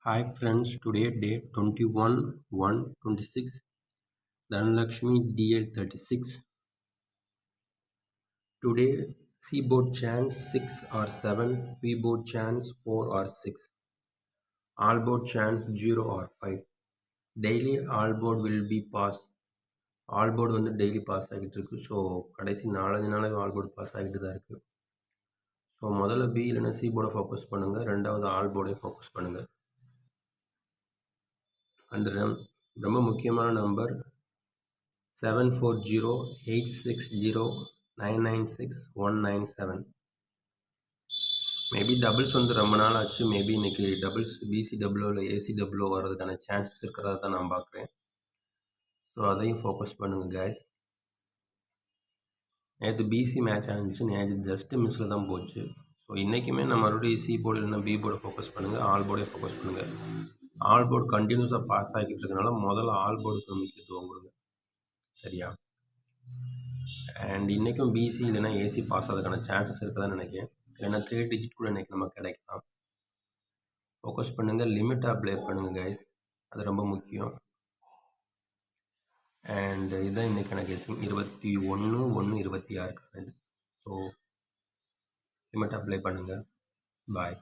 Hi friends, today date 21/1/26, Dhanlakshmi DL 36. Today C board chance 6 or 7, P board chance 4 or 6, all board chance 0 or 5. Daily all board will be pass. All board வந்து daily pass ஆகிட்டு இருக்கு. So கடைசி 4 நாளாக all board pass ஆகிட்டு தான் இருக்குது. So முதல்ல B இல்லைன்னா சி போர்டை ஃபோக்கஸ் பண்ணுங்கள், ரெண்டாவது ஆல் போர்டை ஃபோக்கஸ் பண்ணுங்கள். அண்ட் ரொம்ப முக்கியமான நம்பர் 740860996197. மேபி டபுள்ஸ் வந்து ரொம்ப நாள் ஆச்சு. மேபி இன்னைக்கு டபுள்ஸ் பிசி டபுளோ இல்லை ஏசி டபுளோ வர்றதுக்கான சான்சஸ் இருக்கிறதா தான் நான் பார்க்குறேன். ஸோ அதையும் ஃபோக்கஸ் பண்ணுங்கள் கைஸ். நேற்று பிசி மேட்ச் ஆரம்பிச்சு, நேற்று ஜஸ்ட்டு மிஸ்ஸில் தான் போச்சு. ஸோ இன்றைக்குமே நான் மறுபடியும் சி போர்டு இல்லைன்னா பி போர்டை ஃபோக்கஸ் பண்ணுங்கள், ஆல் போர்டே ஃபோக்கஸ் பண்ணுங்கள். ஆல் போர்டு கண்டினியூஸாக பாஸ் ஆகிட்டு இருக்கனால முதல்ல ஆல் போர்டுக்கு முக்கியத்துவம் கொடுங்க, சரியா? அண்ட் இன்றைக்கும் பிசி இல்லைன்னா ஏசி பாஸ் ஆகிறதுக்கான சான்சஸ் இருக்குதான்னு நினைக்கிறேன். இல்லைன்னா 3 டிஜிட் கூட இன்றைக்கி நம்ம கிடைக்கலாம். ஃபோக்கஸ் பண்ணுங்கள், லிமிட்டாக ப்ளே பண்ணுங்கள் கைஸ், அது ரொம்ப முக்கியம். அண்ட் இதுதான் இன்றைக்கான கெஸ்ஸிங் 21/1/26. ஸோ லிமிட்டாக ப்ளே பண்ணுங்கள். பாய்.